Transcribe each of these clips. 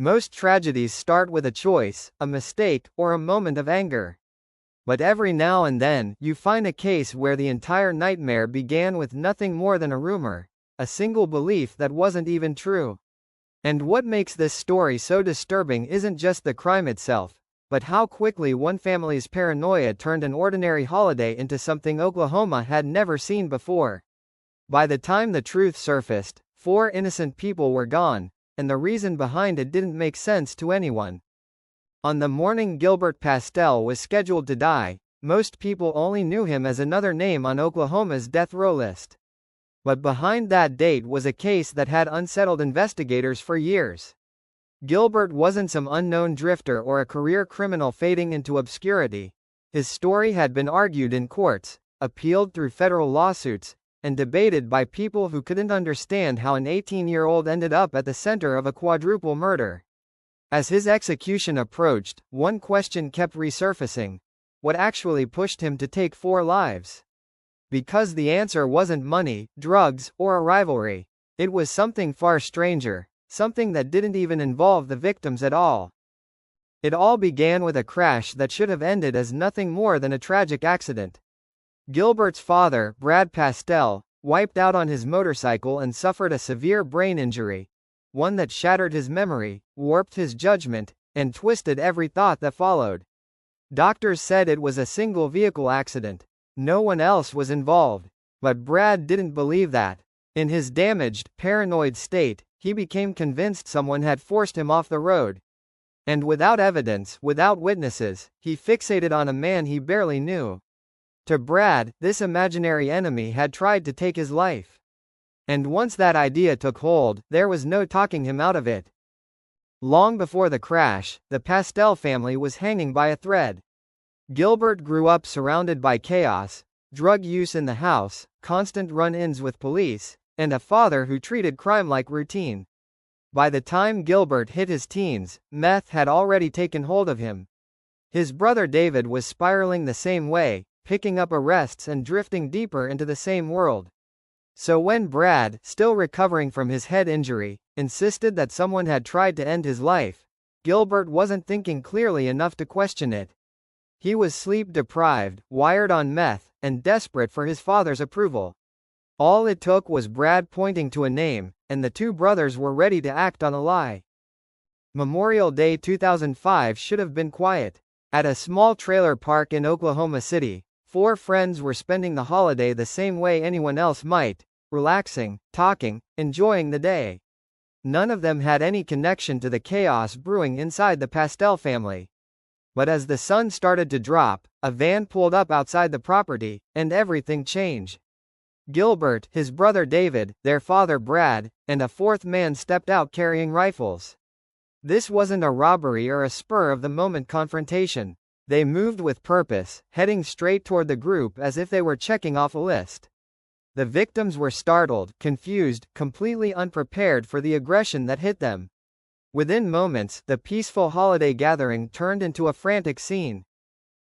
Most tragedies start with a choice, a mistake, or a moment of anger. But every now and then, you find a case where the entire nightmare began with nothing more than a rumor, a single belief that wasn't even true. And what makes this story so disturbing isn't just the crime itself, but how quickly one family's paranoia turned an ordinary holiday into something Oklahoma had never seen before. By the time the truth surfaced, 4 innocent people were gone, and the reason behind it didn't make sense to anyone. On the morning Gilbert Postelle was scheduled to die, most people only knew him as another name on Oklahoma's death row list. But behind that date was a case that had unsettled investigators for years. Gilbert wasn't some unknown drifter or a career criminal fading into obscurity. His story had been argued in courts, appealed through federal lawsuits, and debated by people who couldn't understand how an 18-year-old ended up at the center of a quadruple murder. As his execution approached, one question kept resurfacing: what actually pushed him to take 4 lives? Because the answer wasn't money, drugs, or a rivalry. It was something far stranger, something that didn't even involve the victims at all. It all began with a crash that should have ended as nothing more than a tragic accident. Gilbert's father, Brad Postelle, wiped out on his motorcycle and suffered a severe brain injury, one that shattered his memory, warped his judgment, and twisted every thought that followed. Doctors said it was a single vehicle accident. No one else was involved. But Brad didn't believe that. In his damaged, paranoid state, he became convinced someone had forced him off the road. And without evidence, without witnesses, he fixated on a man he barely knew. To Brad, this imaginary enemy had tried to take his life. And once that idea took hold, there was no talking him out of it. Long before the crash, the Postelle family was hanging by a thread. Gilbert grew up surrounded by chaos, drug use in the house, constant run-ins with police, and a father who treated crime like routine. By the time Gilbert hit his teens, meth had already taken hold of him. His brother David was spiraling the same way, picking up arrests and drifting deeper into the same world. So when Brad, still recovering from his head injury, insisted that someone had tried to end his life, Gilbert wasn't thinking clearly enough to question it. He was sleep-deprived, wired on meth, and desperate for his father's approval. All it took was Brad pointing to a name, and the 2 brothers were ready to act on a lie. Memorial Day 2005 should have been quiet. At a small trailer park in Oklahoma City, 4 friends were spending the holiday the same way anyone else might, relaxing, talking, enjoying the day. None of them had any connection to the chaos brewing inside the Postelle family. But as the sun started to drop, a van pulled up outside the property, and everything changed. Gilbert, his brother David, their father Brad, and a 4th man stepped out carrying rifles. This wasn't a robbery or a spur-of-the-moment confrontation. They moved with purpose, heading straight toward the group as if they were checking off a list. The victims were startled, confused, completely unprepared for the aggression that hit them. Within moments, the peaceful holiday gathering turned into a frantic scene.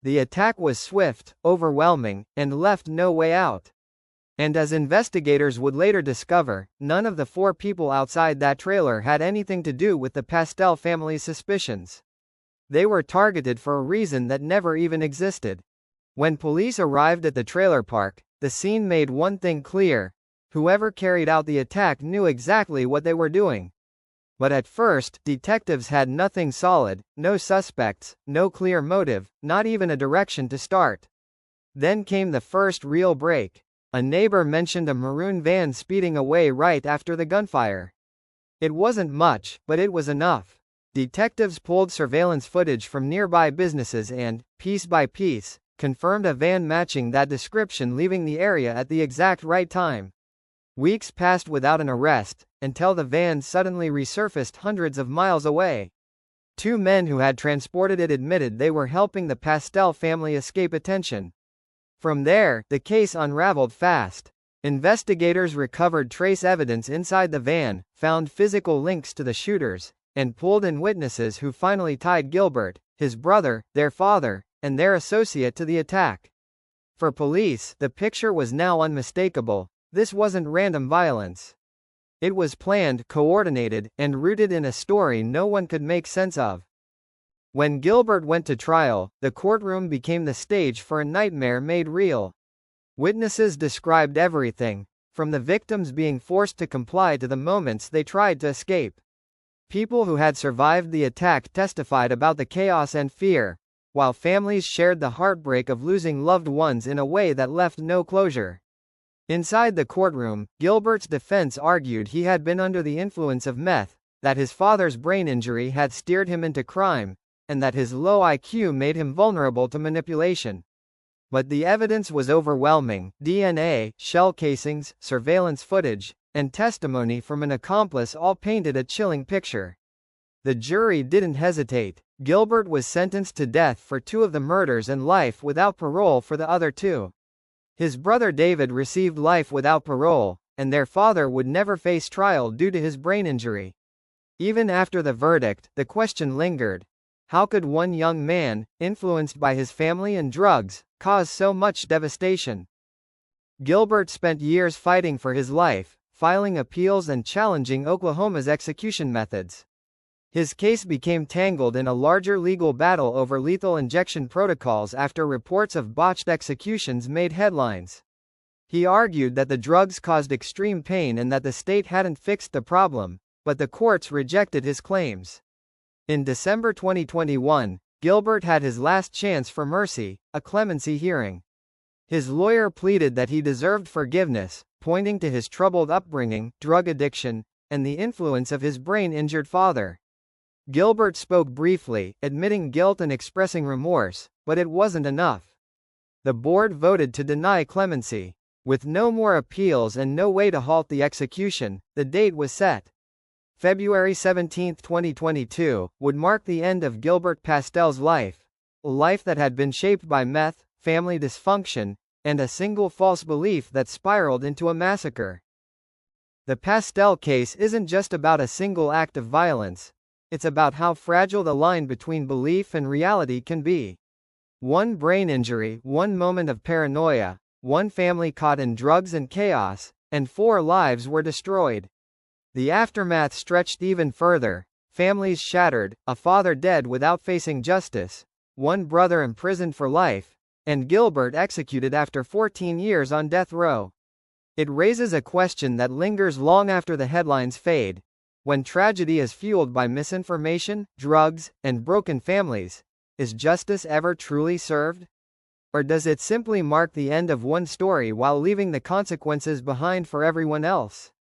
The attack was swift, overwhelming, and left no way out. And as investigators would later discover, none of the 4 people outside that trailer had anything to do with the Postelle family's suspicions. They were targeted for a reason that never even existed. When police arrived at the trailer park, the scene made one thing clear: whoever carried out the attack knew exactly what they were doing. But at first, detectives had nothing solid, no suspects, no clear motive, not even a direction to start. Then came the first real break. A neighbor mentioned a maroon van speeding away right after the gunfire. It wasn't much, but it was enough. Detectives pulled surveillance footage from nearby businesses and, piece by piece, confirmed a van matching that description leaving the area at the exact right time. Weeks passed without an arrest, until the van suddenly resurfaced hundreds of miles away. 2 men who had transported it admitted they were helping the Postelle family escape attention. From there, the case unraveled fast. Investigators recovered trace evidence inside the van, found physical links to the shooters, and pulled in witnesses who finally tied Gilbert, his brother, their father, and their associate to the attack. For police, the picture was now unmistakable. This wasn't random violence. It was planned, coordinated, and rooted in a story no one could make sense of. When Gilbert went to trial, the courtroom became the stage for a nightmare made real. Witnesses described everything, from the victims being forced to comply to the moments they tried to escape. People who had survived the attack testified about the chaos and fear, while families shared the heartbreak of losing loved ones in a way that left no closure. Inside the courtroom, Gilbert's defense argued he had been under the influence of meth, that his father's brain injury had steered him into crime, and that his low IQ made him vulnerable to manipulation. But the evidence was overwhelming: DNA, shell casings, surveillance footage, and testimony from an accomplice all painted a chilling picture. The jury didn't hesitate. Gilbert was sentenced to death for 2 of the murders and life without parole for the other 2. His brother David received life without parole, and their father would never face trial due to his brain injury. Even after the verdict, the question lingered: how could one young man, influenced by his family and drugs, cause so much devastation? Gilbert spent years fighting for his life, filing appeals and challenging Oklahoma's execution methods. His case became tangled in a larger legal battle over lethal injection protocols after reports of botched executions made headlines. He argued that the drugs caused extreme pain and that the state hadn't fixed the problem, but the courts rejected his claims. In December 2021, Gilbert had his last chance for mercy, a clemency hearing. His lawyer pleaded that he deserved forgiveness, pointing to his troubled upbringing, drug addiction, and the influence of his brain-injured father. Gilbert spoke briefly, admitting guilt and expressing remorse, but it wasn't enough. The board voted to deny clemency. With no more appeals and no way to halt the execution, the date was set. February 17, 2022, would mark the end of Gilbert Postelle's life, a life that had been shaped by meth, family dysfunction, and a single false belief that spiraled into a massacre. The Postelle case isn't just about a single act of violence. It's about how fragile the line between belief and reality can be. One brain injury, one moment of paranoia, one family caught in drugs and chaos, and 4 lives were destroyed. The aftermath stretched even further: families shattered, a father dead without facing justice, one brother imprisoned for life, and Gilbert executed after 14 years on death row. It raises a question that lingers long after the headlines fade. When tragedy is fueled by misinformation, drugs, and broken families, is justice ever truly served? Or does it simply mark the end of one story while leaving the consequences behind for everyone else?